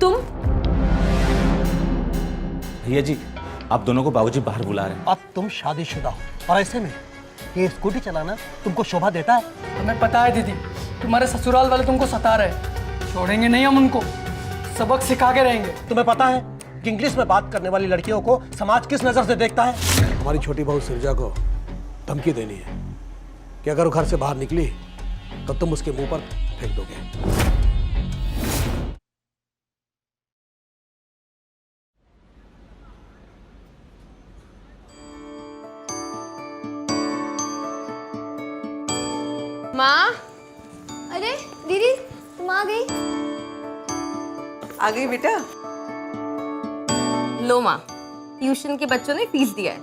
तुम? भैया जी, आप दोनों को बाबूजी बाहर बुला रहे हैं। अब तुम शादीशुदा हो और ऐसे में ये स्कूटी चलाना तुमको शोभा देता है? हमें पता है दीदी, तुम्हारे ससुराल वाले तुमको सता रहे, छोड़ेंगे नहीं हम उनको, सबक सिखा के रहेंगे। तुम्हें पता है कि इंग्लिश में बात करने वाली लड़कियों को समाज किस नजर से देखता है? हमारी छोटी बहू सिरजा को धमकी देनी है कि अगर वो घर से बाहर निकली तो तुम उसके मुंह पर फेंक दोगे। माँ, अरे दीदी तुम आ गई? आ गई बेटा। लो माँ, ट्यूशन के बच्चों ने फीस दिया है।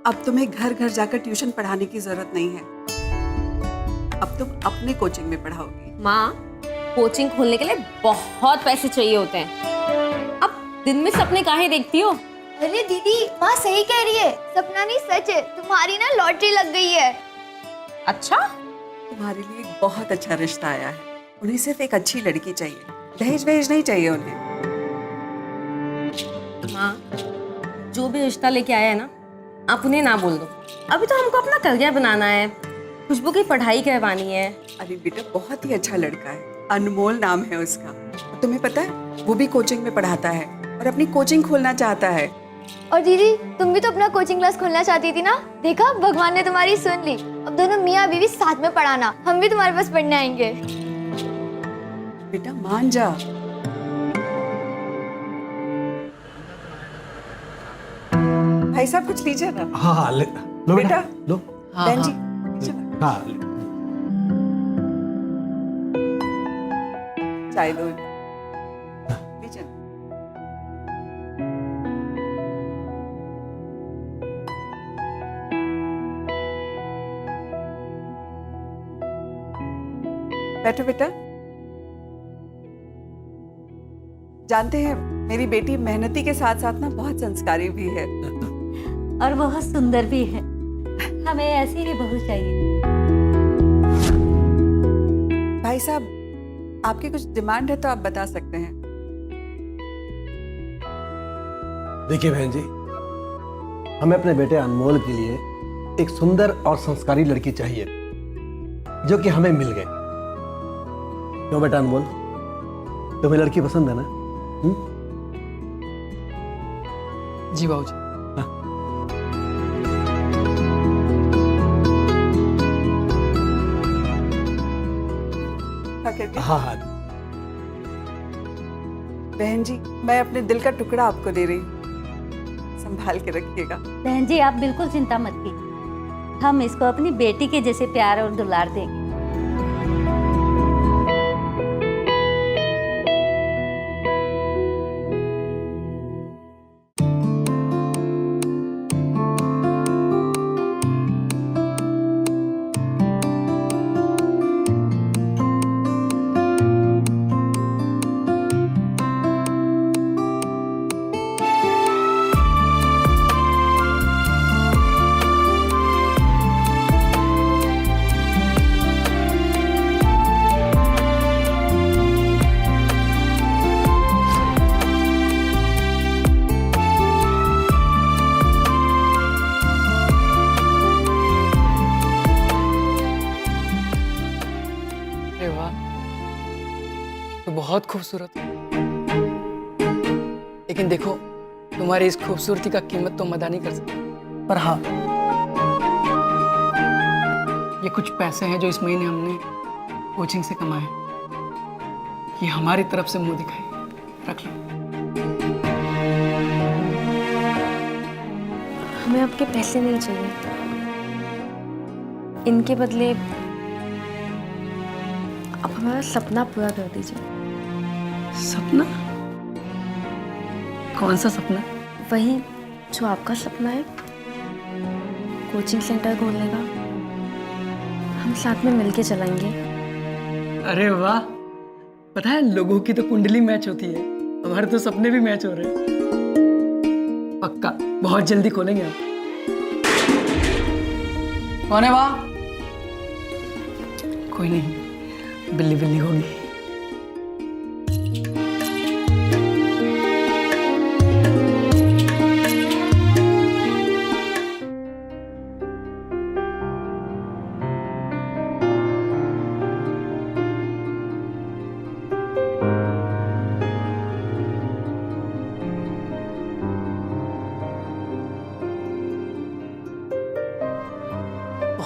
अब तुम्हें घर घर जाकर ट्यूशन पढ़ाने की जरूरत नहीं है, अब तुम अपने कोचिंग में पढ़ाओगी। माँ, कोचिंग खोलने के लिए बहुत पैसे चाहिए होते हैं। अब दिन में सपने काहे देखती हो? अरे दीदी माँ सही कह रही है, सपना नहीं सच है, तुम्हारी ना लॉटरी लग गई है। अच्छा? तुम्हारे लिए एक बहुत अच्छा रिश्ता आया है, उन्हें सिर्फ एक अच्छी लड़की चाहिए, दहेज वहेज नहीं चाहिए उन्हें। माँ, जो भी रिश्ता लेके आया है ना, आप उन्हें ना बोल दो। अभी तो हमको अपना करियर बनाना है, खुशबू की पढ़ाई करवानी है। अरे बेटा बहुत ही अच्छा लड़का है, अनमोल नाम है उसका। तुम्हें पता है वो भी कोचिंग में पढ़ाता है और अपनी कोचिंग खोलना चाहता है। और दीदी तुम भी तो अपना कोचिंग क्लास खोलना चाहती थी ना, देखा भगवान ने तुम्हारी सुन ली। अब दोनों मियाँ बीवी साथ में पढ़ाना, हम भी तुम्हारे पास पढ़ने आएंगे। बेटा मान जा। भाई साहब कुछ लीजिए ना। हाँ ले लो बेटा लो। बहन जी हाँ चाय दो लीजिए। बैठो बेटा। जानते हैं मेरी बेटी मेहनती के साथ साथ ना बहुत संस्कारी भी है और बहुत सुंदर भी है। हमें ऐसी ही बहू चाहिए। भाई साहब आपकी कुछ डिमांड है तो आप बता सकते हैं। देखिए बहन जी, हमें अपने बेटे अनमोल के लिए एक सुंदर और संस्कारी लड़की चाहिए जो कि हमें मिल गए। क्यों बेटा अनमोल, तुम्हें लड़की पसंद है ना? जी बाबूजी। हाँ हाँ बहन जी मैं अपने दिल का टुकड़ा आपको दे रही हूँ, संभाल के रखिएगा। बहन जी आप बिल्कुल चिंता मत कीजिए, हम इसको अपनी बेटी के जैसे प्यार और दुलार देंगे। अरे वाह, तो बहुत खूबसूरत है। लेकिन देखो तुम्हारी इस खूबसूरती का कीमत तो मदा नहीं कर सकती, पर हाँ ये कुछ पैसे हैं जो इस महीने हमने कोचिंग से कमाए, ये हमारी तरफ से मुंह दिखाई, रख लो। हमें आपके पैसे नहीं चाहिए, इनके बदले आप हमारा सपना पूरा कर दीजिए। सपना? कौन सा सपना? वही जो आपका सपना है, कोचिंग सेंटर खोलने का। हम साथ में मिलके चलाएंगे। अरे वाह, पता है लोगों की तो कुंडली मैच होती है, हमारे तो सपने भी मैच हो रहे हैं। पक्का बहुत जल्दी खोलेंगे आप। कौन है वहाँ? कोई नहीं, बिल्ली बिल्ली होगी।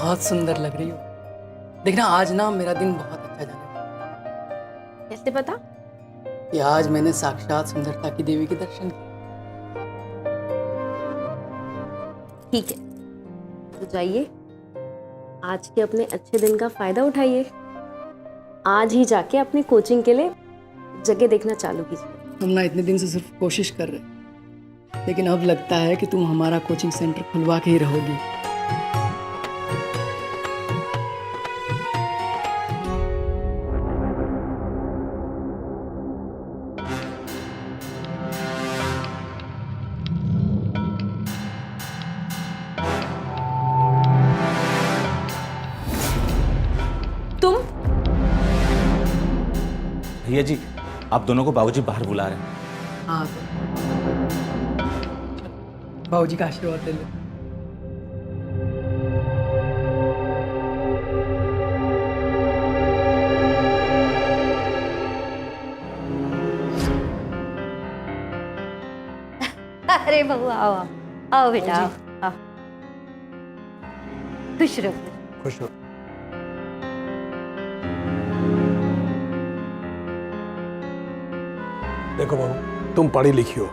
बहुत सुंदर लग रही हो। देखना आज ना मेरा दिन बहुत अच्छा जाने वाला कैसे पता? है कि आज मैंने साक्षात सुंदरता की देवी के दर्शन किए। ठीक है, तो जाइए, आज के अपने अच्छे दिन का फायदा उठाइए। आज ही जाके अपनी कोचिंग के लिए जगह देखना चालू कीजिए। तुम ना इतने दिन से सिर्फ कोशिश कर रहे, लेकिन अब लगता है कि तुम हमारा कोचिंग सेंटर खुलवा के ही रहोगी। तुम भैया जी, आप दोनों को बाबूजी बाहर बुला रहे हैं। हाँ, बाबूजी का आशीर्वाद ले लो। अरे बहू आओ आओ आओ बेटा आओ आओ। खुश रहो। खुश हो। देखो बहू, तुम पढ़ी लिखी हो,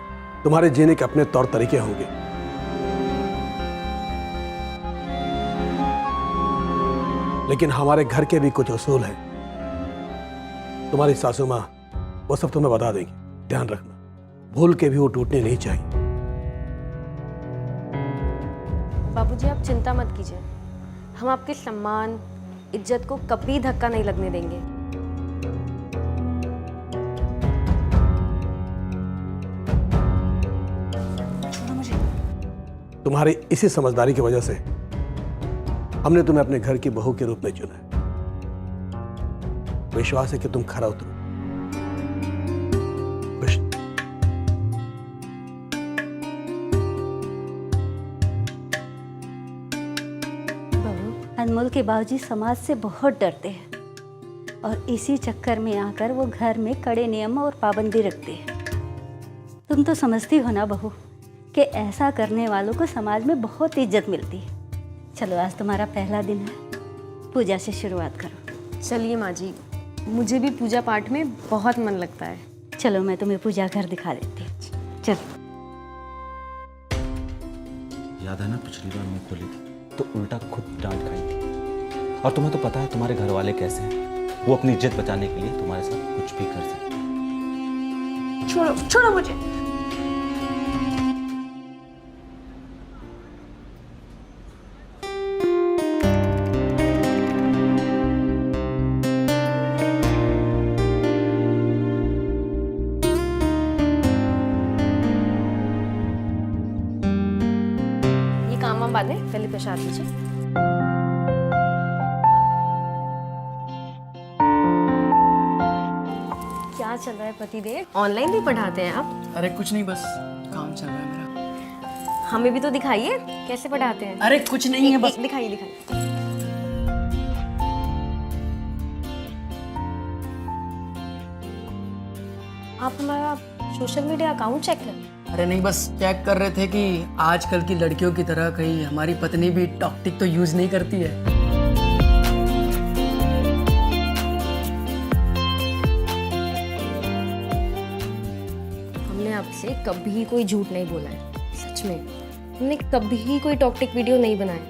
तुम्हारे जीने के अपने तौर तरीके होंगे। लेकिन हमारे घर के भी कुछ उसूल हैं। तुम्हारी सासू माँ वो सब तुम्हें बता देगी, ध्यान रखना, भूल के भी वो टूटने नहीं चाहिए। बाबूजी आप चिंता मत कीजिए, हम आपके सम्मान इज्जत को कभी धक्का नहीं लगने देंगे। तुम्हारी इसी समझदारी की वजह से हमने तुम्हें अपने घर की बहू के रूप में चुना है। विश्वास है कि तुम खरा उतरो। खुश। अनमोल के बाबूजी समाज से बहुत डरते हैं और इसी चक्कर में आकर वो घर में कड़े नियम और पाबंदी रखते हैं। तुम तो समझती हो ना बहू कि ऐसा करने वालों को समाज में बहुत इज्जत मिलती है। चलो आज तुम्हारा पहला दिन है, पूजा से शुरुआत करो। चलिए माँ जी, मुझे भी पूजा पाठ में बहुत मन लगता है। चलो मैं तुम्हें पूजा घर दिखा देती हूँ। चलो। याद है ना पिछली बार मैं खोली थी तो उल्टा खुद डांट खाई थी। और तुम्हें तो पता है तुम्हारे घर वाले कैसे हैं, वो अपनी इज्जत बचाने के लिए तुम्हारे साथ कुछ भी कर सकते हैं। छोड़ो छोड़ो मुझे। ये काम हम बाद में, पहले प्रसाद लीजिए। क्या चल रहा है पतिदेव? ऑनलाइन भी पढ़ाते हैं आप? अरे कुछ नहीं, बस काम चल रहा है मेरा। हमें भी तो दिखाइए कैसे पढ़ाते हैं। अरे कुछ नहीं है, बस दिखाइए दिखाइए। आप हमारा सोशल मीडिया अकाउंट चेक करें। अरे नहीं, बस चेक कर रहे थे कि आजकल की लड़कियों की तरह कहीं हमारी पत्नी भी टॉक्टिक तो यूज नहीं करती है। हमने आपसे कभी कोई झूठ नहीं बोला है, सच में हमने कभी कोई टॉक्टिक वीडियो नहीं बनाया।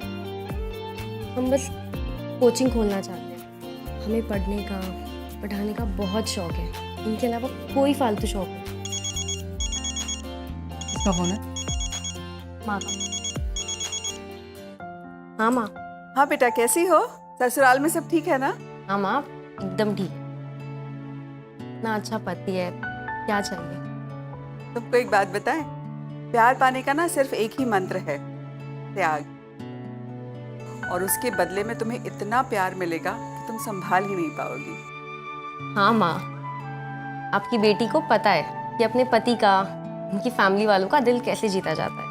हम बस कोचिंग खोलना चाहते हैं। हमें पढ़ने का पढ़ाने का बहुत शौक है, इनके अलावा कोई फालतू शौक नहीं। किसका फोन है? माँ का। हाँ माँ। हाँ बेटा, कैसी हो? ससुराल में सब ठीक है ना? हाँ माँ, एकदम ठीक है। इतना अच्छा पति है, क्या चाहिए। तुमको एक बात बताएं, प्यार पाने का ना सिर्फ एक ही मंत्र है, त्याग। और उसके बदले में तुम्हें इतना प्यार मिलेगा कि तुम संभाल ही नहीं पाओगी। हाँ माँ, आपकी बेटी को पता है कि अपने पति का, उनकी फैमिली वालों का दिल कैसे जीता जाता है।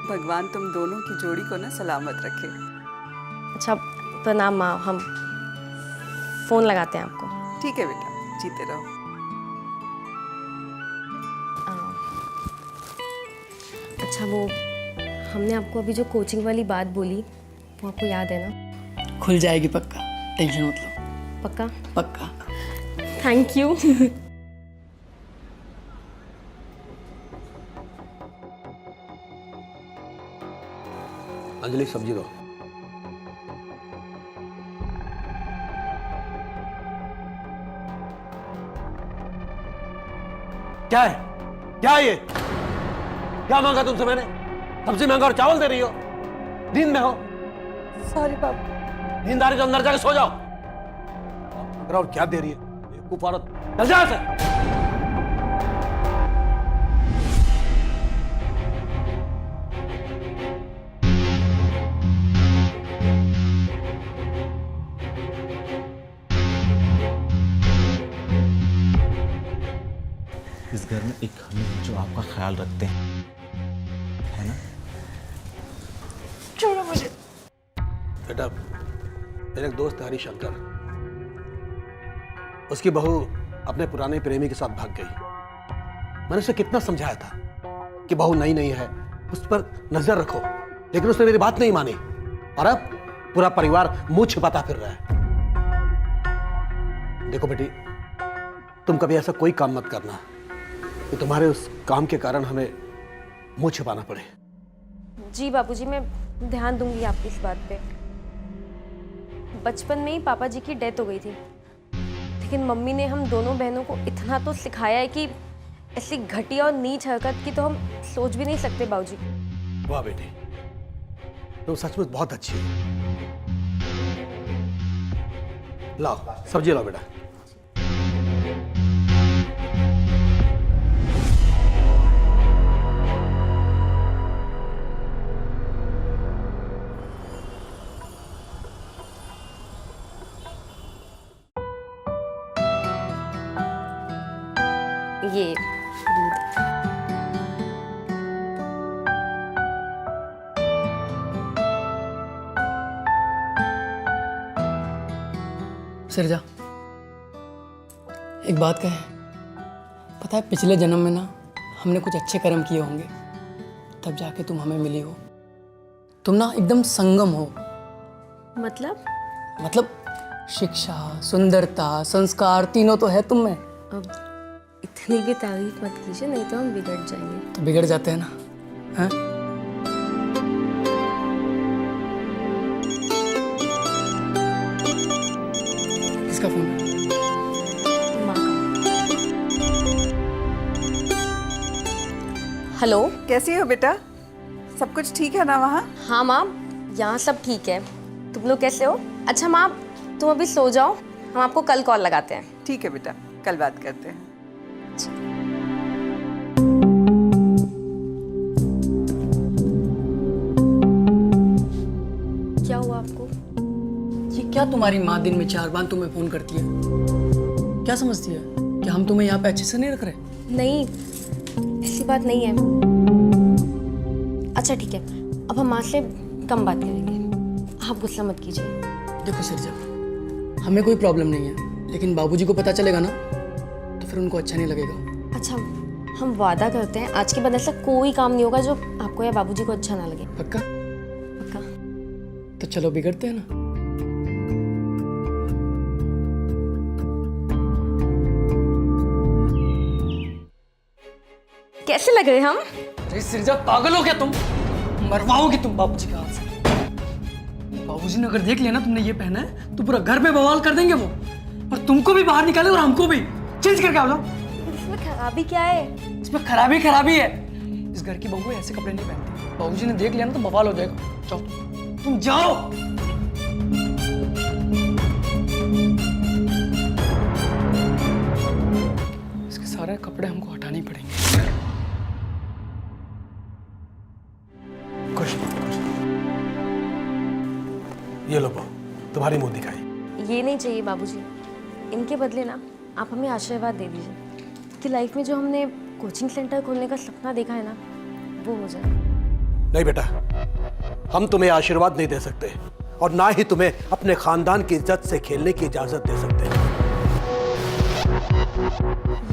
भगवान तुम दोनों की जोड़ी को ना सलामत रखे। अच्छा प्रणाम माँ, हम फोन लगाते हैं आपको। ठीक है बेटा, जीते रहो। अच्छा वो हमने आपको अभी जो कोचिंग वाली बात बोली वो आपको याद है ना? खुल जाएगी पक्का, टेंशन मत लो। पक्का? पक्का। Thank you. अंजलि सब्जी दो। क्या है? क्या है ये? क्या मांगा तुमसे मैंने? सब्जी मांगा और चावल दे रही हो? नींद में हो? सॉरी बाबू। नींद आ रही तो अंदर जाके सो जाओ। और क्या दे रही है बेवकूफ औरत? चल जा से। इस घर में एक हम हैं जो आपका ख्याल रखते हैं, है ना? छोड़ो मुझे। बेटा, मेरा एक दोस्त है हरिशंकर, उसकी बहू अपने पुराने प्रेमी के साथ भाग गई। मैंने उसे कितना समझाया था कि बहू नई नहीं है, उस पर नजर रखो, लेकिन उसने मेरी बात नहीं मानी और अब पूरा परिवार मुंह छिपाता फिर रहा है। देखो बेटी, तुम कभी ऐसा कोई काम मत करना कि तुम्हारे उस काम के कारण हमें मुंह छिपाना पड़े। जी बापूजी, मैं ध्यान दूंगी आपकी इस बात पे। बचपन में ही पापा जी की डेथ हो गई थी, लेकिन मम्मी ने हम दोनों बहनों को इतना तो सिखाया है कि ऐसी घटिया और नीच हरकत की तो हम सोच भी नहीं सकते बाबूजी। वाह बेटी, तुम सचमुच बहुत अच्छी हो। लाओ सब्जी लाओ बेटा। ये दूध। सिरजा, एक बात कहे, पता है पिछले जन्म में ना हमने कुछ अच्छे कर्म किए होंगे, तब जाके तुम हमें मिली हो। तुम ना एकदम संगम हो। मतलब शिक्षा, सुंदरता, संस्कार तीनों तो है तुम में। अब इतनी भी तारीफ मत कीजिए, नहीं तो हम बिगड़ जाएंगे। तो बिगड़ जाते हैं ना, हैं? किसका फोन है? माँ का। हेलो। कैसी हो बेटा? सब कुछ ठीक है ना वहाँ? हाँ माँ, यहाँ सब ठीक है। तुम लोग कैसे हो? अच्छा माँ, तुम अभी सो जाओ, हम आपको कल कॉल लगाते हैं। ठीक है बेटा, कल बात करते हैं। क्या हुआ आपको? ये क्या तुम्हारी माँ दिन में 4 बार तुम्हें फोन करती है? क्या समझती है कि हम तुम्हें यहाँ पे अच्छे से नहीं रख रहे? नहीं, ऐसी बात नहीं है। अच्छा ठीक है, अब हम माँ से कम बात करेंगे, आप गुस्सा मत कीजिए। देखो सिरजा, हमें कोई प्रॉब्लम नहीं है, लेकिन बाबूजी को पता चलेगा ना तो फिर उनको अच्छा नहीं लगेगा। अच्छा, हम वादा करते हैं आज के बाद ऐसा कोई काम नहीं होगा जो आपको या बाबूजी को अच्छा ना लगे। पक्का? पक्का? तो चलो बिगड़ते हैं ना। कैसे लग रहे हम? अरे सिरजा, पागल हो क्या तुम? मरवाओगी तुम बाबूजी के हाथ से। बाबूजी ने अगर देख लिया ना तुमने ये पहना है तो पूरा घर में बवाल कर देंगे वो, और तुमको भी बाहर निकाले और हमको भी। चेंज करके आओ। इसमें खराबी क्या है? इसमें खराबी है। इस घर की बहू ऐसे कपड़े नहीं पहनती। बाबूजी ने देख लिया ना तो बवाल हो जाएगा। जाओ तुम जाओ। इसके सारे कपड़े हमको हटाने पड़ेंगे। खुश ये लो बहू, तुम्हारी मुंह दिखाई। ये नहीं चाहिए बाबूजी, इनके बदले ना आप हमें आशीर्वाद दे दीजिए कि लाइफ में जो हमने कोचिंग सेंटर खोलने का सपना देखा है ना, वो हो जाए। नहीं बेटा, हम तुम्हें आशीर्वाद नहीं दे सकते और ना ही तुम्हें अपने खानदान की इज्जत से खेलने की इजाजत दे सकते।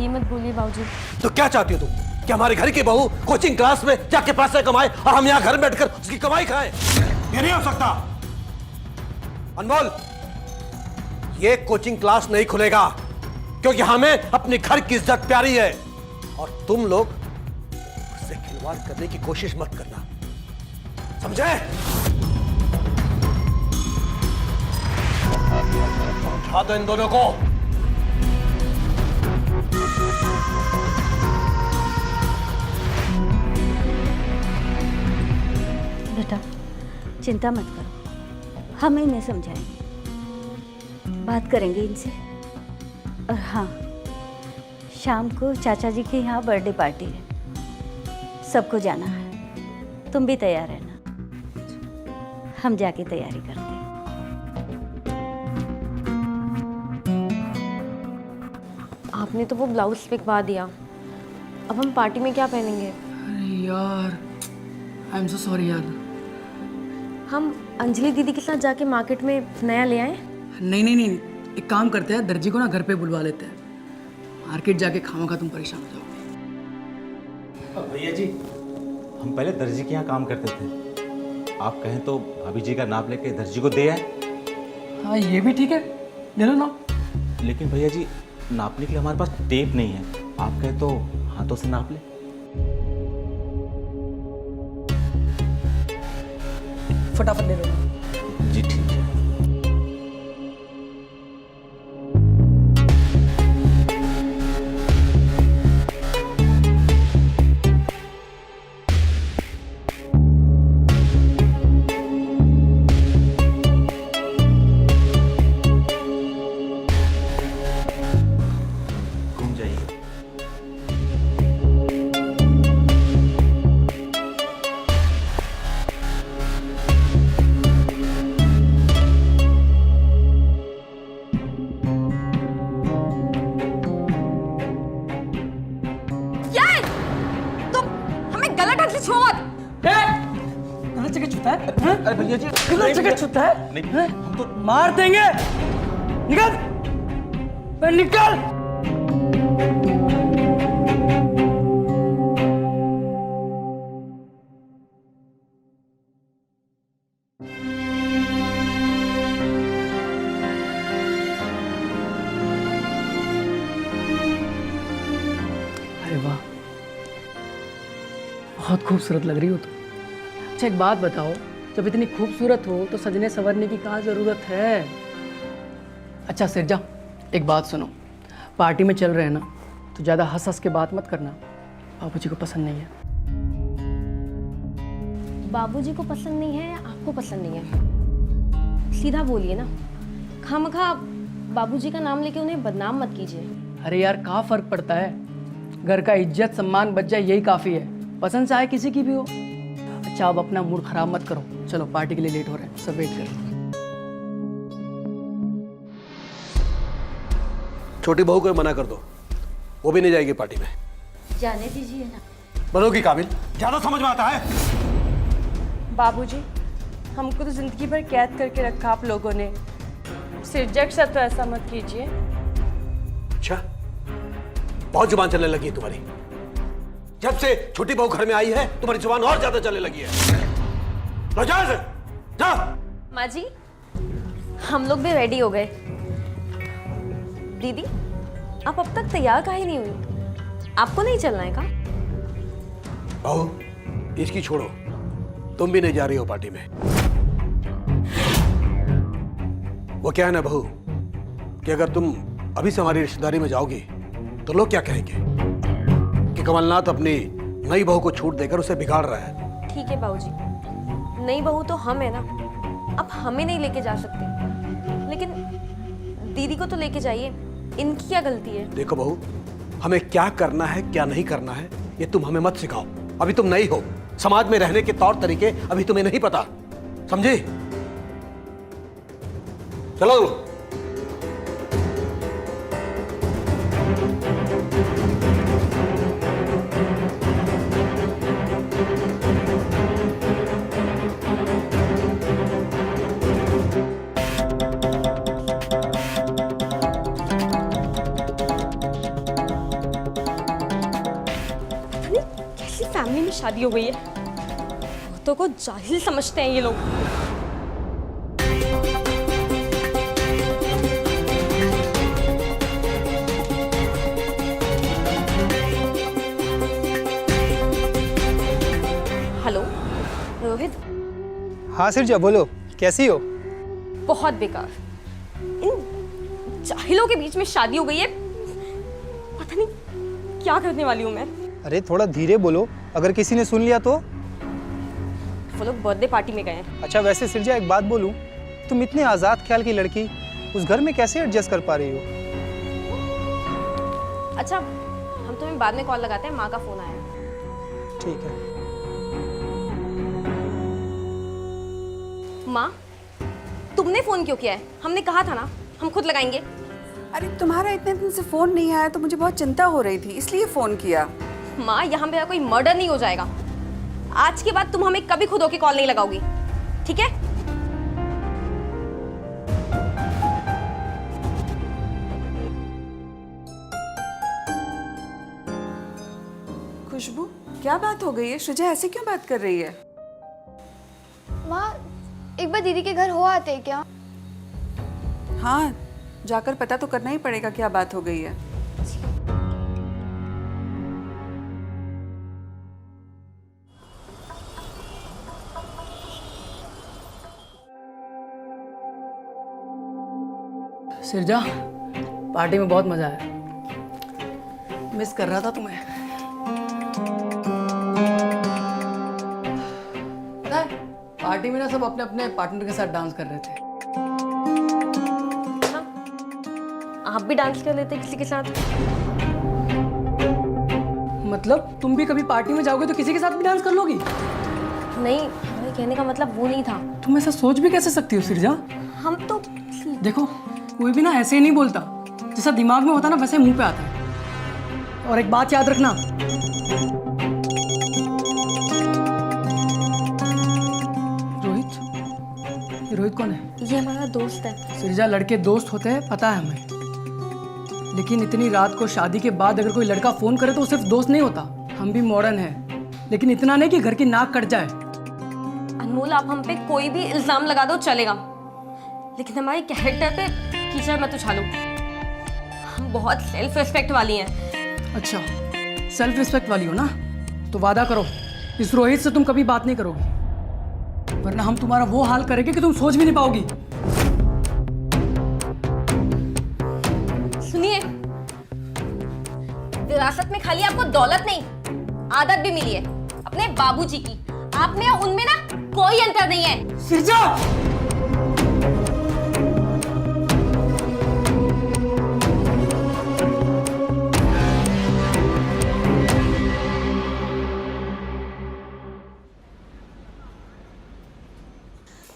ये मत बोलिए बाबूजी। तो क्या चाहती हो तुम कि हमारे घर की बहू कोचिंग क्लास में जाके पैसे कमाए और हम यहाँ घर बैठकर उसकी कमाई खाएं? ये नहीं हो सकता। अनमोल, ये कोचिंग क्लास नहीं खुलेगा क्योंकि हमें अपने घर की इज्जत प्यारी है और तुम लोग उससे खिलवाड़ करने की कोशिश मत करना, समझे? समझा दो इन दोनों को। बेटा चिंता मत करो, हम इन्हें समझाएंगे, बात करेंगे इनसे। और हाँ, शाम को चाचा जी के यहाँ बर्थडे पार्टी है, सबको जाना है, तुम भी तैयार रहना, हम जाके तैयारी करते हैं। आपने तो वो ब्लाउज पिकवा दिया, अब हम पार्टी में क्या पहनेंगे? अरे यार, आई एम सो सॉरी यार। हम अंजलि दीदी के साथ जाके मार्केट में नया ले आए। नहीं नहीं नहीं, एक काम करते हैं, दर्जी को ना घर पे बुलवा लेते हैं, मार्केट जाके खामोखा तुम परेशान हो जाओगे। भैया जी, हम पहले दर्जी के यहाँ काम करते थे, आप कहें तो भाभी जी का नाप लेके दर्जी को दे आए। हाँ ये भी ठीक है, ले लो ना। लेकिन भैया जी, नापने के लिए हमारे पास टेप नहीं है, आप कहें तो हाथों से नाप ले। फटाफट ले लो ना। जी ठीक है। घूम जाइए। तुम हमें गलत ढंग से छुओ मत। गलत जगह छूता है? अरे भैया जी, गलत जगह छूता है? नहीं, हैं? हम तो मार देंगे। निकल, बे निकल। अरे वाह, बहुत खूबसूरत लग रही हो तुम। अच्छा एक बात बताओ, जब इतनी खूबसूरत हो तो सजने संवरने की कहाँ ज़रूरत है? अच्छा सिरजा, एक बात सुनो, पार्टी में चल रहे हैं ना, तो ज़्यादा हंस हंस के बात मत करना, बाबूजी को पसंद नहीं है। बाबूजी को पसंद नहीं है, आपको पसंद नहीं है, सीधा बोलिए ना। खामखा बाबूजी का नाम लेके उन्हें बदनाम मत कीजिए। अरे यार कहाँ फ़र्क पड़ता है, घर का इज्जत सम्मान बच जाए यही काफ़ी है, पसंद चाहे किसी की भी हो। अच्छा अब अपना मूड खराब मत करो, चलो पार्टी के लिए लेट हो रहे हैं, सब वेट करो। छोटी बहू को मना कर दो, वो भी नहीं जाएगी पार्टी में। जाने दीजिए ना। बनोगी काबिल, ज्यादा समझ में आता है। बाबूजी, हमको तो जिंदगी भर कैद करके रखा आप लोगों ने, सिरजा के साथ तो ऐसा मत कीजिए। अच्छा, बहुत जुबान चलने लगी है तुम्हारी। जब से छोटी बहू घर में आई है तुम्हारी जुबान और ज्यादा चलने लगी है। लो जाओ से, जाओ। माँ जी, हम लोग भी रेडी हो गए। दीदी, आप अब तक तैयार काहे नहीं हुई? आपको नहीं चलना है का? बहू, इसकी छोड़ो, तुम भी नहीं जा रही हो पार्टी में। वो क्या है ना बहू, कि अगर तुम अभी से हमारी रिश्तेदारी में जाओगी तो लोग क्या कहेंगे कि कमलनाथ अपनी नई बहू को छूट देकर उसे बिगाड़ रहा है। ठीक है बाबूजी, नई बहू तो हम है ना, अब हमें नहीं लेके जा सकते, लेकिन दीदी को तो लेके जाइए, इनकी क्या गलती है? देखो बहू, हमें क्या करना है क्या नहीं करना है ये तुम हमें मत सिखाओ। अभी तुम नई हो, समाज में रहने के तौर तरीके अभी तुम्हें नहीं पता, समझी? चलो। कैसी फैमिली में शादी हो गई है, औरतों को जाहिल समझते हैं ये लोग। हाँ सिरजा बोलो, कैसी हो? बहुत बेकार। इन जाहिलों के बीच में शादी हो गई है, पता नहीं क्या करने वाली हूँ मैं। अरे थोड़ा धीरे बोलो, अगर किसी ने सुन लिया तो? वो लोग बर्थडे पार्टी में गए हैं। अच्छा वैसे सिरजा एक बात बोलूं, तुम इतने आज़ाद ख्याल की लड़की उस घर में कैसे एडजस्ट कर पा रही हो? अच्छा हम तुम्हें बाद में कॉल लगाते हैं, माँ का फोन आया है। ठीक है। माँ तुमने फोन क्यों किया है? हमने कहा था ना हम खुद लगाएंगे। अरे तुम्हारा इतने दिन से फोन नहीं आया तो मुझे बहुत चिंता हो रही थी, इसलिए फोन किया। माँ यहाँ पे कोई मर्डर नहीं हो जाएगा। आज के बाद तुम हमें कभी खुद होके कॉल नहीं लगाओगी, ठीक है? खुशबू क्या बात हो गई है? शुजा ऐसे क्यों बात कर रही है? माँ एक बार दीदी के घर हो आते हैं क्या? हाँ जाकर पता तो करना ही पड़ेगा क्या बात हो गई है। सिरजा, पार्टी में बहुत मजा आया, मिस कर रहा था तुम्हें। पता है पार्टी में ना सब अपने अपने पार्टनर के साथ डांस कर रहे थे। आप भी डांस कर लेते किसी के साथ? मतलब तुम भी कभी पार्टी में जाओगे तो किसी के साथ भी डांस कर लोगी? नहीं, मेरे कहने का मतलब वो नहीं था। तुम ऐसा सोच भी कैसे सकती हो सिरजा? हम तो देखो कोई भी ना ऐसे ही नहीं बोलता, जैसा दिमाग में होता ना वैसे मुंह पे आता है। और एक बात याद रखना, रोहित, ये रोहित कौन है? ये हमारा दोस्त है। सिरजा लड़के दोस्त होते हैं पता है हमें, लेकिन इतनी रात को शादी के बाद अगर कोई लड़का फोन करे तो वो सिर्फ दोस्त नहीं होता। हम भी मॉडर्न हैं, लेकिन इतना नहीं कि घर की नाक कट जाए। अनमोल आप हम पे कोई भी इल्जाम लगा दो चलेगा, लेकिन हमारे कैरेक्टर पे कीचड़ मत उछालो। हम बहुत सेल्फ रिस्पेक्ट वाली हैं। अच्छा सेल्फ रिस्पेक्ट वाली हो ना, तो वादा करो इस रोहित से तुम कभी बात नहीं करोगी, वरना हम तुम्हारा वो हाल करेंगे कि तुम सोच भी नहीं पाओगी। सुनिए, विरासत में खाली आपको दौलत नहीं आदत भी मिली है अपने बाबूजी की। आप में और उनमें ना कोई अंतर नहीं है। सिरजा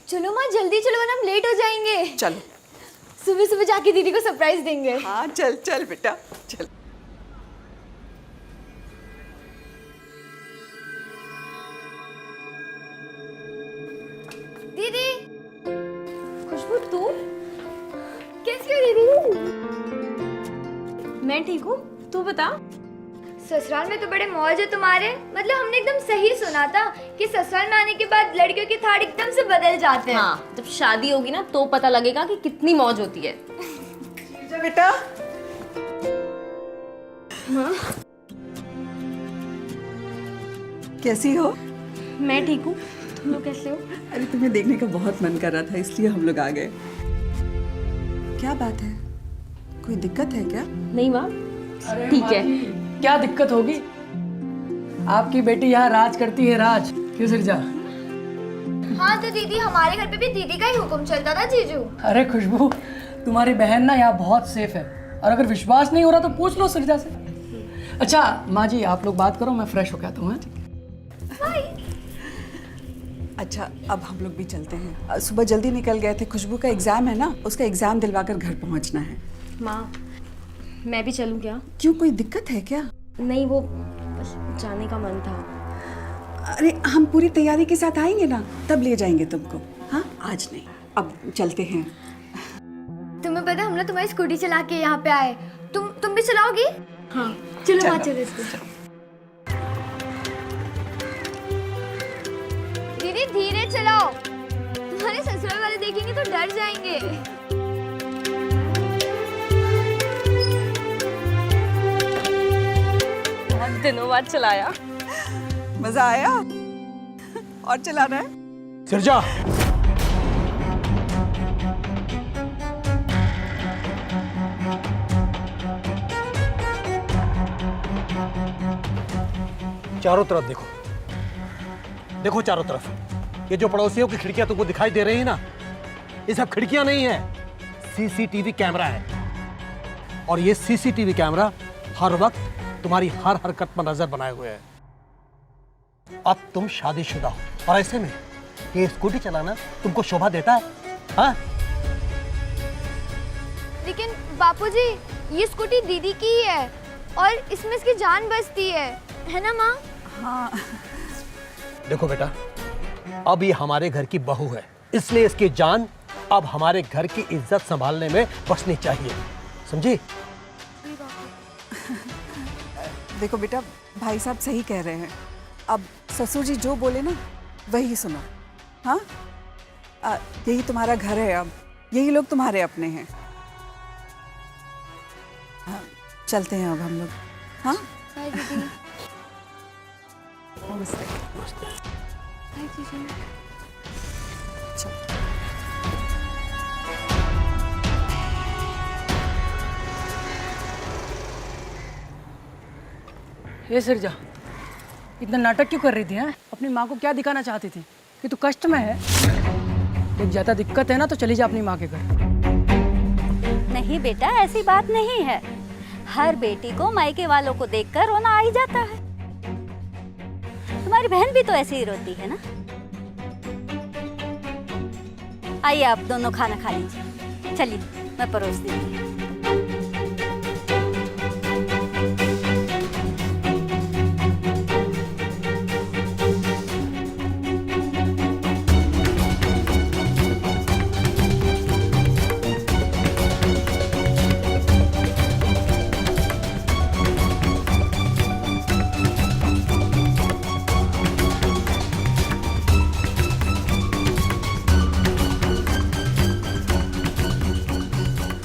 चलो माँ जल्दी चलो वरना हम लेट हो जाएंगे। चलो सुबह सुबह जाके दीदी को सरप्राइज देंगे। हाँ चल चल बेटा चल। दीदी खुशबू तू कैसी हो दीदी? मैं ठीक हूँ, तू बता। ससुराल में तो बड़े मौज है तुम्हारे। मतलब हमने एकदम सही सुना था कि ससुराल में आने के बाद लड़कियों की थाड़ एकदम से बदल जाते हैं। हाँ, जब शादी होगी ना तो पता लगेगा कि कितनी मौज होती है। बेटा कैसी हो? मैं ठीक हूँ, तुम लोग कैसे हो? अरे तुम्हें देखने का बहुत मन कर रहा था इसलिए हम लोग आ गए। क्या बात है, कोई दिक्कत है क्या? नहीं माँ ठीक है। क्या दिक्कत होगी? आपकी बेटी यहाँ राज करती है, राज। क्यों सिरजा? हाँ तो दीदी हमारे घर पे भी दीदी का ही हुक्म चलता था जीजू। अरे खुशबू, तुम्हारी बहन ना यहाँ बहुत सेफ है, और अगर विश्वास नहीं हो रहा तो पूछ लो सिरजा से। अच्छा माँ जी आप लोग बात करो, मैं फ्रेश होके आता हूँ। अच्छा अब हम लोग भी चलते हैं। सुबह जल्दी निकल गए थे, खुशबू का एग्जाम है ना, उसका एग्जाम दिलवाकर घर पहुंचना है। माँ मैं भी चलूँ क्या? क्यों, कोई दिक्कत है क्या? नहीं, वो बस जाने का मन था। अरे हम पूरी तैयारी के साथ आएंगे ना, तब ले जाएंगे तुमको। हाँ आज नहीं, अब चलते हैं। तुम्हें पता हम लोग तुम्हारी स्कूटी चला के यहाँ पे आए। तुम भी चलाओगी? हाँ चलो वहाँ चलो इसको। दीदी धीरे चलाओ, तुम्हारे ससुराल वाले देखेंगे तो डर जाएंगे। दिनों बाद चलाया। मजा आया? और चलाना है? सिरजा, चारों तरफ देखो, देखो चारों तरफ। ये जो पड़ोसियों की खिड़कियां तुमको दिखाई दे रही है ना, ये सब खिड़कियां नहीं है, सीसीटीवी कैमरा है। और ये सीसीटीवी कैमरा हर वक्त तुम्हारी हर हरकत पर नजर बनाए हुए है। अब तुम शादीशुदा हो और ऐसे में ये स्कूटी चलाना तुमको शोभा देता है? हाँ? लेकिन बापूजी, ये स्कूटी दीदी की ही है और इसमें इसकी जान बचती है ना माँ? हाँ, देखो बेटा, अब ये हमारे घर की बहू है, इसलिए इसकी जान अब हमारे घर की इज्जत संभालने में बचनी चाहिए, समझी? देखो बेटा, भाई साहब सही कह रहे हैं। अब ससुर जी जो बोले ना वही सुनो। हाँ, यही तुम्हारा घर है, अब यही लोग तुम्हारे अपने हैं। हाँ, चलते हैं अब हम लोग। हाँ, बाय दीदी। नमस्ते। बाय दीदी। ये सिरजा, इतना नाटक क्यों कर रही थी? हैं? अपनी माँ को क्या दिखाना चाहती थी कि तू कष्ट में है? देख, ज्यादा दिक्कत है ना तो चली जा अपनी माँ के घर। नहीं बेटा, ऐसी बात नहीं है। हर बेटी को मायके वालों को देखकर रोना आ ही जाता है। तुम्हारी बहन भी तो ऐसे ही रोती है ना। आइए आप दोनों खाना खा लीजिए। चलिए मैं परोस देती हूँ।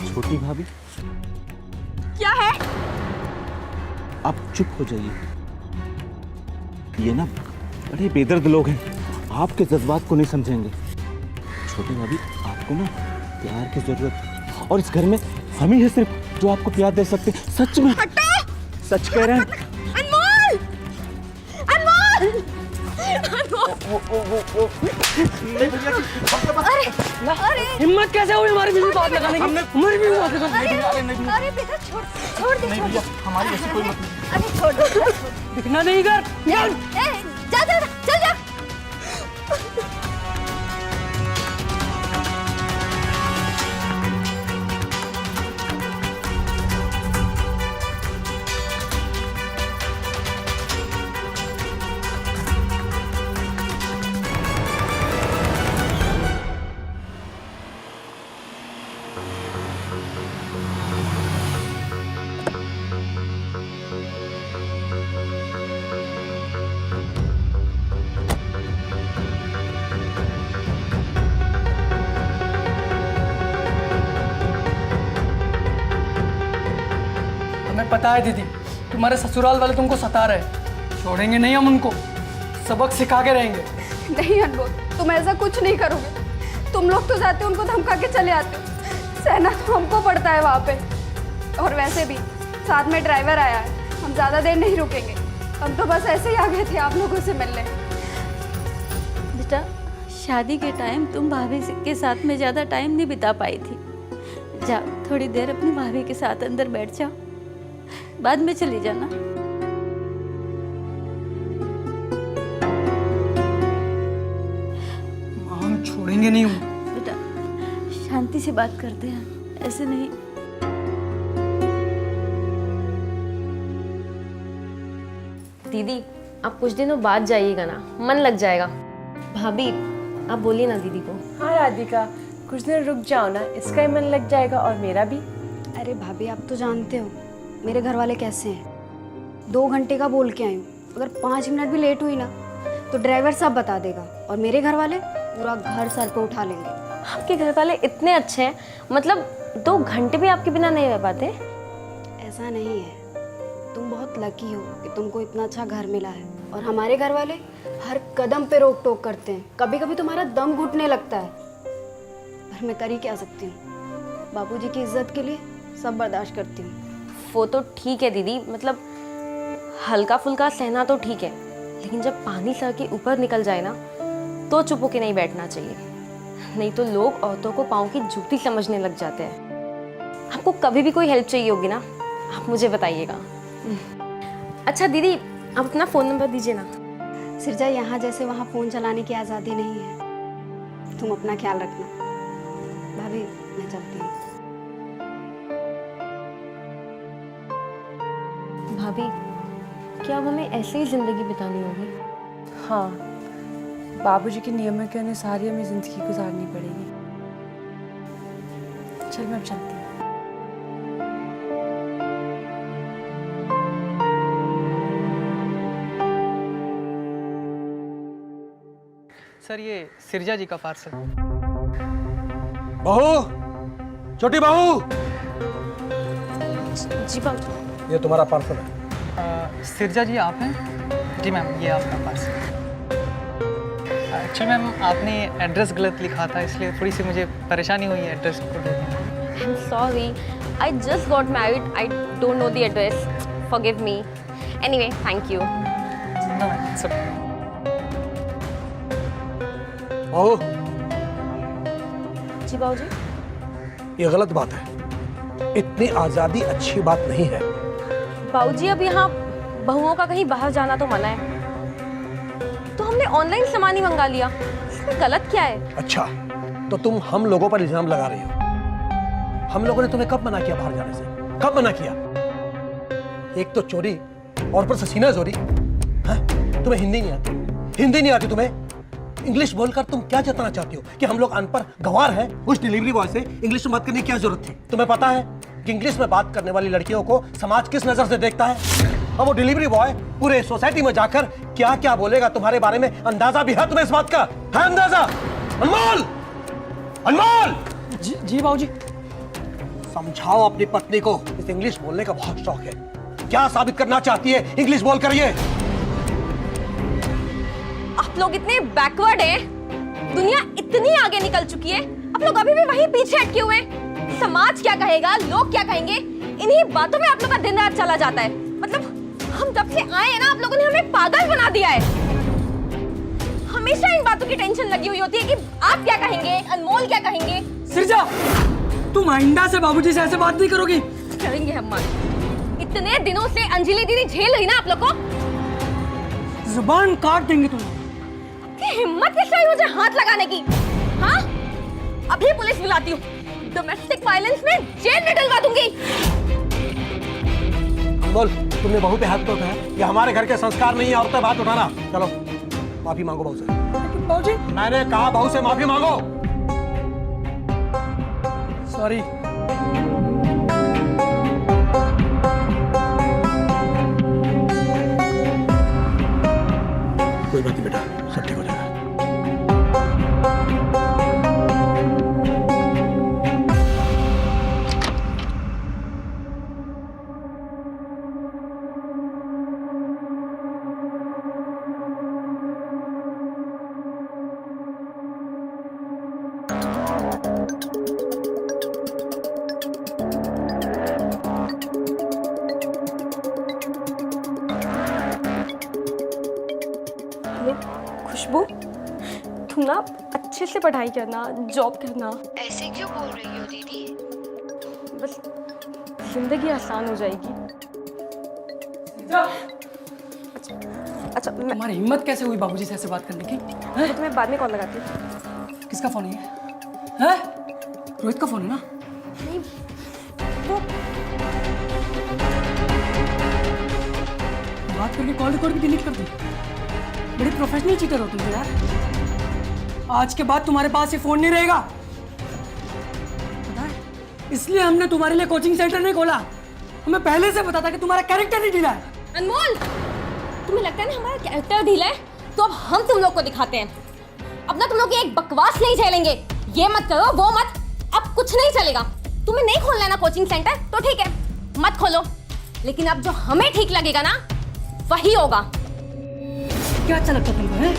छोटी भाभी, क्या है? आप चुप हो जाइए। ये ना बड़े बेदर्द लोग हैं, आपके जज्बात को नहीं समझेंगे। छोटी भाभी, आपको ना प्यार की जरूरत है और इस घर में हम ही है सिर्फ जो आपको प्यार दे सकते हैं। सच में, सच कह रहे हैं। अनमोल! अनमोल! हिम्मत कैसे हुई हमारी बीवी बात लगाने की? हमारी बीवी बात लगाने अरे बेटा छोड़ दे। नहीं भैया, हमारी ऐसी कोई मतलब नहीं। अरे छोड़ दो। की दिखना नहीं कर। जा जा चल जा। हमें पता है दीदी, तुम्हारे ससुराल वाले तुमको सता रहे हैं। छोड़ेंगे नहीं हम उनको, सबक सिखा के रहेंगे। नहीं अनमोल, तुम ऐसा कुछ नहीं करोगे। तुम लोग तो जाते हो उनको धमका के चले आते हो, सहना तो हमको पड़ता है वहाँ पे। और वैसे भी साथ में ड्राइवर आया है, हम ज़्यादा देर नहीं रुकेंगे। हम तो बस ऐसे ही आ गए थे आप लोगों से मिलने। बेटा, शादी के टाइम तुम भाभी के साथ में ज़्यादा टाइम नहीं बिता पाई थी। जाओ थोड़ी देर अपनी भाभी के साथ अंदर बैठ जाओ, बाद में चली जाना। हम छोड़ेंगे नहीं उनको। बेटा शांति से बात करते हैं, ऐसे नहीं। दीदी, आप कुछ दिनों बाद जाइएगा ना, मन लग जाएगा। भाभी, आप बोलिए ना दीदी को। हाँ राधिका, कुछ दिन रुक जाओ ना, इसका ही मन लग जाएगा और मेरा भी। अरे भाभी, आप तो जानते हो मेरे घर वाले कैसे हैं। 2 घंटे का बोल के आई हूँ, अगर 5 मिनट भी लेट हुई ना तो ड्राइवर सब बता देगा, और मेरे घर वाले पूरा घर सर पे उठा लेंगे। आपके घर वाले इतने अच्छे हैं, मतलब 2 घंटे भी आपके बिना नहीं रह पाते? ऐसा नहीं है, तुम बहुत लकी हो कि तुमको इतना अच्छा घर मिला है, और हमारे घर वाले हर कदम पे रोक टोक करते हैं। कभी कभी तुम्हारा दम घुटने लगता है, पर मैं कर ही क्या सकती हूँ। बाबूजी की इज्जत के लिए सब बर्दाश्त करती हूँ। वो तो ठीक है दीदी, मतलब हल्का फुल्का सहना तो ठीक है, लेकिन जब पानी सर के ऊपर निकल जाए ना तो चुप होके नहीं बैठना चाहिए, नहीं तो लोग औरतों को पाँव की जूती समझने लग जाते हैं। आपको कभी भी कोई हेल्प चाहिए होगी ना, आप मुझे बताइएगा। अच्छा दीदी, आप अपना फ़ोन नंबर दीजिए ना। सिरजा, यहाँ जैसे वहाँ फ़ोन चलाने की आज़ादी नहीं है। तुम अपना ख्याल रखना। भाभी, मैं चलती हूँ। भाभी, क्या अब हमें ऐसे ही ज़िंदगी बितानी होगी? हाँ, बाबूजी के नियमों के अनुसार ही हमें ज़िंदगी गुजारनी पड़ेगी। चल मैं अब चलती हूँ। सर, ये सिरजा जी का पार्सल। बहू, छोटी बहू, जी बाबू। ये तुम्हारा पार्सल है। सिरजा जी आप हैं? जी मैम, ये आपका पार्सल। एक्चुअली मैम, आपने एड्रेस गलत लिखा था, इसलिए थोड़ी सी मुझे परेशानी हुई है एड्रेस को ढूंढने में। I'm sorry. I just got married. I don't know the address. Forgive me. Anyway, thank you. No, ma'am, it's okay. बहू, जी बाबूजी। ये गलत बात है। इतनी आज़ादी अच्छी बात नहीं है। बाबूजी, अब यहाँ बहुओं का कहीं बाहर जाना तो मना है, तो हमने ऑनलाइन सामान ही मंगा लिया। इसमें गलत क्या है? अच्छा, तो तुम हम लोगों पर इल्जाम लगा रही हो। हम लोगों ने तुम्हें कब मना किया बाहर जाने से? कब मना किया? एक तो चोरी और ऊपर से सीना चोरी। हाँ? तुम्हें हिंदी नहीं आती? हिंदी नहीं आती तुम्हें? इंग्लिश बोलकर तुम क्या जताना चाहती हो कि हम लोग अनपढ़ गंवार हैं? उस डिलीवरी बॉय से इंग्लिश में बात करने की क्या जरूरत थी? तुम्हें पता है कि इंग्लिश में बात करने वाली लड़कियों को समाज किस नजर से देखता है? और वो डिलीवरी बॉय पूरे सोसाइटी में जाकर क्या क्या बोलेगा तुम्हारे बारे में, अंदाजा भी है तुम्हें इस बात का? है अंदाजा? अनमोल, अनमोल, जी बाबूजी। समझाओ अपनी पत्नी को, इस इंग्लिश बोलने का बहुत शौक है। क्या साबित करना चाहती है इंग्लिश बोल कर? ये आप लोग इतने बैकवर्ड हैं, दुनिया इतनी आगे निकल चुकी है, आप लोग अभी भी वहीं पीछे अटके हुए हैं। समाज क्या कहेगा, लोग क्या कहेंगे, इन्हीं बातों में आप लोग का दिन रात चला जाता है। मतलब हम जब से आए हैं ना, आप लोगों ने हमें पागल बना दिया है। हमेशा इन बातों की टेंशन लगी हुई होती है कि आप क्या कहेंगे, अनमोल क्या कहेंगे। सिरजा, तुम आइंदा से बाबूजी से ऐसे बात नहीं करोगी। करेंगे हम बात। इतने दिनों से अंजलि दीदी झेल रही ना आप लोग को। जुबान काट देंगे तुम। आपकी हिम्मत किस रही मुझे हाथ लगाने की? हाँ, अभी पुलिस बुलाती हूँ, डोमेस्टिक वायलेंस में जेल में डलवा दूंगी। अनमोल, तुमने बहू पे हाथ तो उठाया। ये हमारे घर के संस्कार नहीं है औरतें बात उठाना। चलो माफी मांगो बहू से। बाबूजी, मैंने कहा बहू से माफी मांगो। सॉरी। कोई बात नहीं बेटा, सब ठीक हो जाएगा। खुशबू, तुम ना अच्छे से पढ़ाई करना, जॉब करना। ऐसे क्यों बोल रही हो दीदी? बस जिंदगी आसान हो जाएगी। अच्छा मैं तुम्हारी हिम्मत कैसे हुई बाबूजी से ऐसे बात करने की? तो तुम्हें बाद में कॉल लगाती हूँ। किसका फोन है? हैं? रोहित का फोन है ना? नहीं, वो बात करके कॉल रिकॉर्ड भी डिलीट कर दी। बड़े प्रोफेशनल चीटर हो तुम तो यार। आज के बाद तुम्हारे पास ये फोन नहीं रहेगा, पता है? इसलिए हमने तुम्हारे लिए कोचिंग सेंटर नहीं खोला। हमें पहले से पता था कि तुम्हारा कैरेक्टर ही ढीला है। अनमोल, तुम्हें लगता है ना हमारा कैरेक्टर ढीला है, तो अब हम तुम लोग को दिखाते हैं। अब ना तुम लोग की एक बकवास नहीं झेलेंगे। ये मत करो, वो मत, अब कुछ नहीं चलेगा। तुम्हें नहीं खोलना है ना कोचिंग सेंटर, तो ठीक है, मत खोलो। लेकिन अब जो हमें ठीक लगेगा ना वही होगा। क्या अच्छा लगता है तुमको? हैं?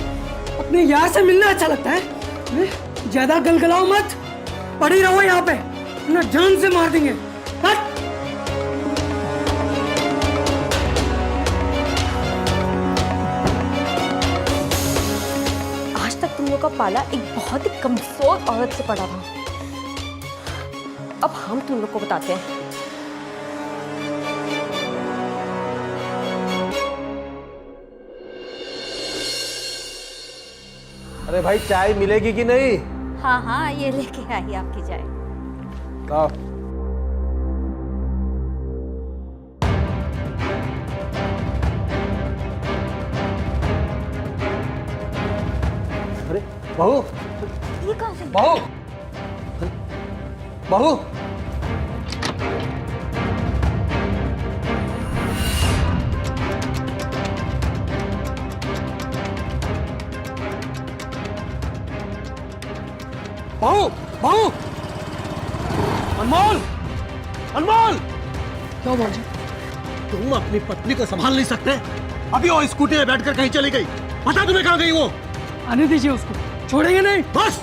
अपने यार से मिलना अच्छा लगता है? हैं? ज्यादा गलगलाओ मत, पड़ी रहो यहाँ पे, ना जान से मार देंगे। हट! आज तक तुम लोग का पाला एक बहुत ही कमजोर औरत से पड़ा था। अब हम तुम लोग को बताते हैं। अरे भाई चाय मिलेगी कि नहीं? हाँ हाँ, ये लेके आई आपकी चाय। लाओ। अरे बहू, ये कहाँ से? बहू, बहू, बहू, बहू, अनमोल, अनमोल, क्या बाबूजी? तुम अपनी पत्नी को संभाल नहीं सकते? अभी वो स्कूटी में बैठकर कहीं चली गई, पता तुम्हें कहाँ गई वो? आने दीजिए उसको, छोड़ेंगे नहीं। बस,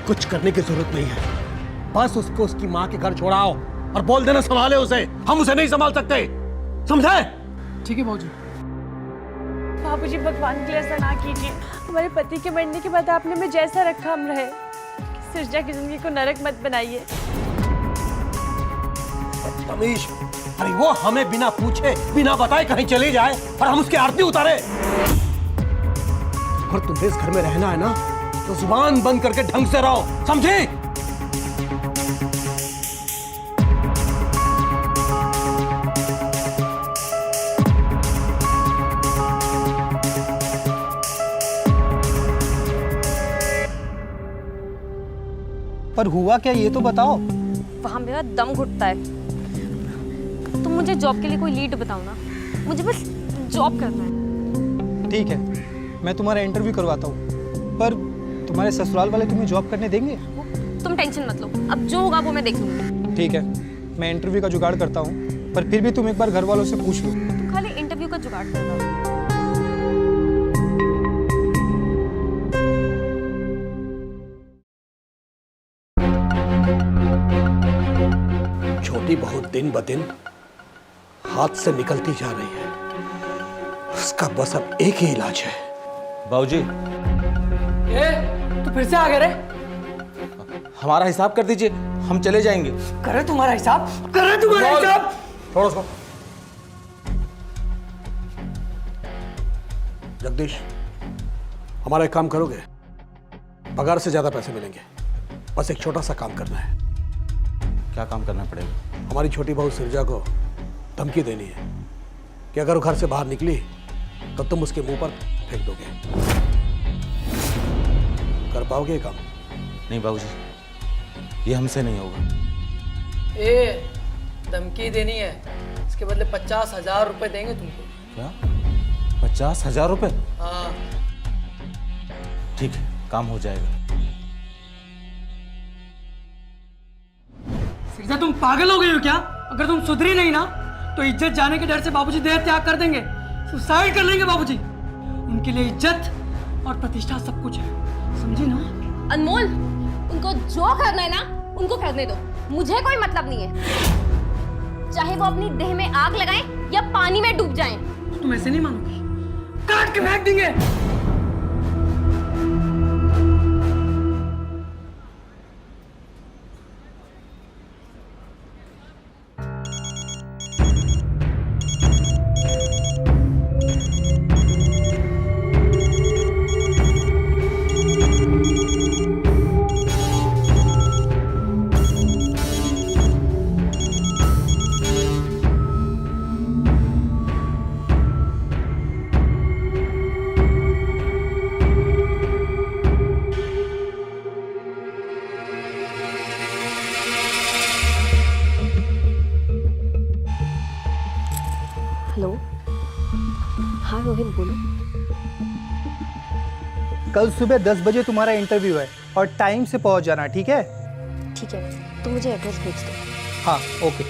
कुछ करने की जरूरत नहीं है। बस उसको उसकी माँ के घर छोड़ाओ और बोल देना संभाले उसे। हम उसे नहीं संभाल सकते, समझे? ठीक है बाबूजी। बाबूजी भगवान के लिए ऐसा ना कीजिए। हमारे पति के मरने के बाद आपने हमें जैसा रखा हम रहे। सृजा की जिंदगी को नरक मत बनाइए। तमीश, अरे वो हमें बिना पूछे बिना बताए कहीं चली जाए और हम उसकी आरती उतारे। और तुम्हें इस घर में रहना है ना तो जुबान बंद करके ढंग से रहो, समझे? पर हुआ क्या ये तो बताओ। वहां मेरा दम घुटता है। तुम मुझे जॉब के लिए कोई लीड बताओ ना, मुझे बस जॉब करना है। ठीक है, मैं तुम्हारा इंटरव्यू करवाता हूँ, पर तुम्हारे ससुराल वाले तुम्हें जॉब करने देंगे? तुम टेंशन मत लो, अब जो होगा वो मैं देख लूंगी। ठीक है, मैं इंटरव्यू का जुगाड़ करता हूँ, पर फिर भी तुम एक बार घर वालों से पूछ लो। तुम खाली इंटरव्यू का जुगाड़ कर लो। छोटी बहुत दिन ब दिन हाथ से निकलती जा रही है। उसका बस अब एक ही इलाज है। बाबूजी, तू फिर से आ गए रे? हमारा हिसाब कर दीजिए, हम चले जाएंगे। करे तुम्हारा हिसाब, करे तुम्हारा हिसाब। छोड़ो उसको। जगदीश, हमारा एक काम करोगे? पगार से ज्यादा पैसे मिलेंगे, बस एक छोटा सा काम करना है। क्या काम करना पड़ेगा? हमारी छोटी बहू सृजा को धमकी देनी है कि अगर वो घर से बाहर निकली तो तुम उसके मुंह पर फेंक दोगे। कर पाओगे ये काम? नहीं बाबूजी, ये हमसे नहीं होगा। धमकी देनी है, इसके बदले 50,000 रुपए देंगे तुमको। क्या? 50,000 रुपए? हाँ। ठीक है, काम हो जाएगा। सृजा, तुम पागल हो गई हो क्या? अगर तुम सुधरी नहीं ना तो इज्जत जाने के डर से बाबूजी देह त्याग कर देंगे, सुसाइड कर लेंगे बाबूजी। उनके लिए इज्जत और प्रतिष्ठा सब कुछ है, समझी ना? अनमोल, उनको जो करना है ना उनको करने दो, मुझे कोई मतलब नहीं है। चाहे वो अपनी देह में आग लगाएं या पानी में डूब जाएं। तुम ऐसे नहीं मानोगी, काट के फेंक देंगे। हेलो, हाँ रोहित बोलो। कल सुबह 10 बजे तुम्हारा इंटरव्यू है और टाइम से पहुंच जाना, ठीक है? ठीक है, तुम मुझे एड्रेस भेज दो। हाँ, ओके।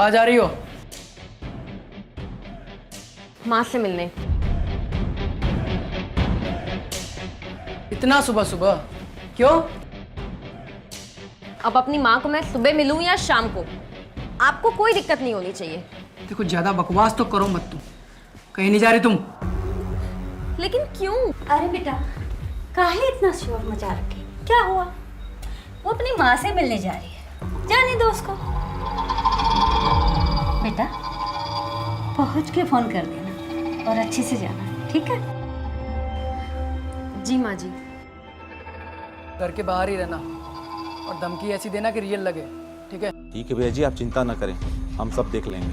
कहाँ जा रही हो? माँ से मिलने। इतना सुबह सुबह क्यों? अब अपनी माँ को मैं सुबह मिलूं या शाम को, आपको कोई दिक्कत नहीं होनी चाहिए। देखो ज्यादा बकवास तो करो मत तुम। कहीं नहीं जा रही तुम? लेकिन क्यों? अरे बेटा, काहे इतना शोर मचा रखे? क्या हुआ? वो अपनी माँ से मिलने जा रही है, जाने दो उसको। बेटा, पहुँच के फोन कर देना और अच्छे से जाना, ठीक है? जी माँ जी। घर के बाहर ही रहना और धमकी ऐसी देना कि रियल लगे, ठीक है? ठीक है भैया जी, आप चिंता ना करें, हम सब देख लेंगे।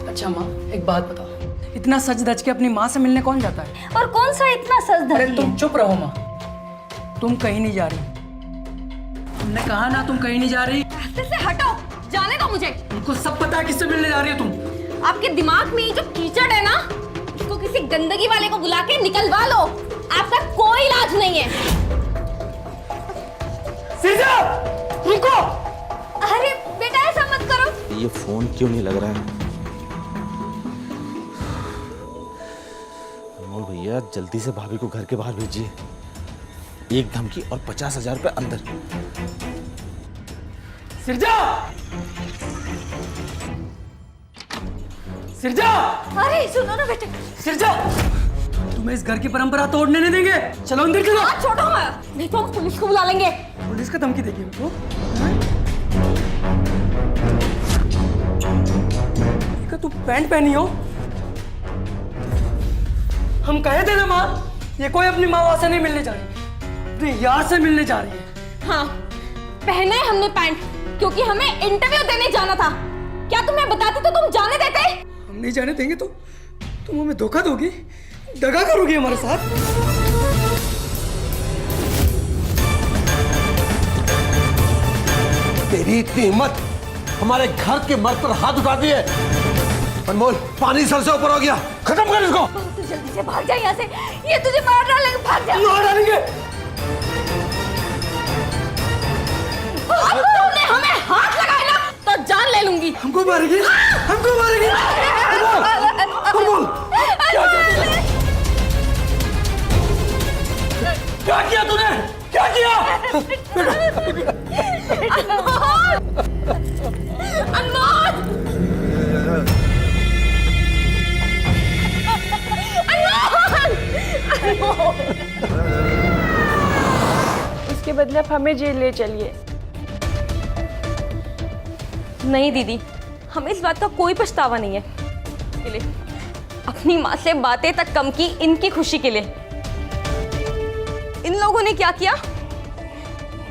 अच्छा माँ, एक बात बताओ, इतना सच धज के अपनी माँ से मिलने कौन जाता है? और कौन सा इतना सच अरे धजी तुम है? चुप रहो माँ, तुम कहीं नहीं जा रही। तुमने कहा ना तुम कहीं नहीं जा रही। रास्ते से हटो, जाने दो मुझे। तुमको सब पता है किससे मिलने जा रही हो तुम। आपके दिमाग में ये जो कीचड़ है ना, इसको किसी गंदगी वाले को बुला के निकलवा लो, आपका कोई इलाज नहीं है। सिरजा, रुको। अरे बेटा ऐसा मत करो। ये फोन क्यों नहीं लग रहा है? अनमोल भैया, जल्दी से भाभी को घर के बाहर भेजिए। एक धमकी और 50,000 रुपए अंदर। सिरजा, सिरजा, अरे सुनो ना बेटा। सिरजा, तुम्हें इस घर की परंपरा तोड़ने नहीं देंगे। चलो अंदर चलो। हाथ छोड़ो मैं, नहीं तो हम पुलिस को बुला लेंगे। पुलिस का धमकी देगी उनको? क्या तू पैंट पहनी हो? हम कहे थे ना माँ, ये कोई अपनी माँ से नहीं मिलने जा रही, अपने यार से मिलने जा रही है। हाँ, पहने हमने पैंट क्योंकि हमें इंटरव्यू देने जाना था। क्या तुम्हें बताती तो तुम जाने देते? हम नहीं जाने देंगे तो तुम हमें धोखा दोगी, दगा करोगी हमारे साथ। तेरी इतनी हिम्मत, हमारे घर के मर्द पर हाथ उठा दिए। अनमोल, पानी सर से ऊपर हो गया, खत्म कर इसको। तू जल्दी से भाग जा यहाँ से, ये तुझे मार डालेंगे, भाग जा। मार डालेंगे। अब तुमने हमें हाथ लगाए ना तो जान ले लूंगी। हमको मारेगी, हमको मारेगी। अनमोल, क्या किया तूने? क्या किया? इसके बदले आप हमें जेल ले चलिए। नहीं दीदी, हमें इस बात का कोई पछतावा नहीं है। के लिए अपनी माँ से बातें तक कम की इनकी खुशी के लिए। इन लोगों ने क्या किया?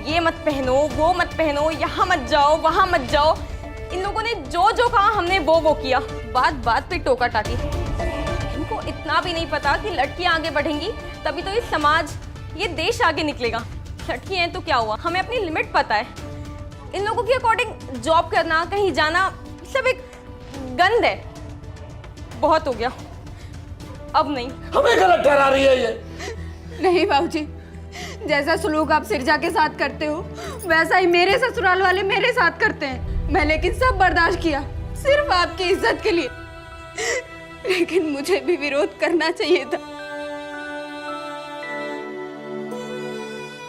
ये मत पहनो, वो मत पहनो, यहाँ मत जाओ, वहाँ मत जाओ। इन लोगों ने जो जो कहा हमने वो किया। बात बात पे टोका टाकी। इनको इतना भी नहीं पता कि लड़कियां आगे बढ़ेंगी तभी तो ये समाज, ये देश आगे निकलेगा। लड़कियां हैं तो क्या हुआ, हमें अपनी लिमिट पता है। इन लोगों के अकॉर्डिंग जॉब करना, कहीं जाना, सब एक गंद है। बहुत हो गया, अब नहीं। हमें गलत ठहरा रही है ये। नहीं बाबूजी, जैसा सलूक आप सिरजा के साथ करते हो वैसा ही मेरे ससुराल वाले मेरे साथ करते हैं। मैं लेकिन सब बर्दाश्त किया सिर्फ आपकी इज्जत के लिए, लेकिन मुझे भी विरोध करना चाहिए था।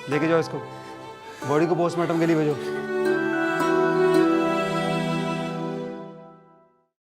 लेके जाओ इसको, बॉडी को पोस्टमार्टम के लिए भेजो।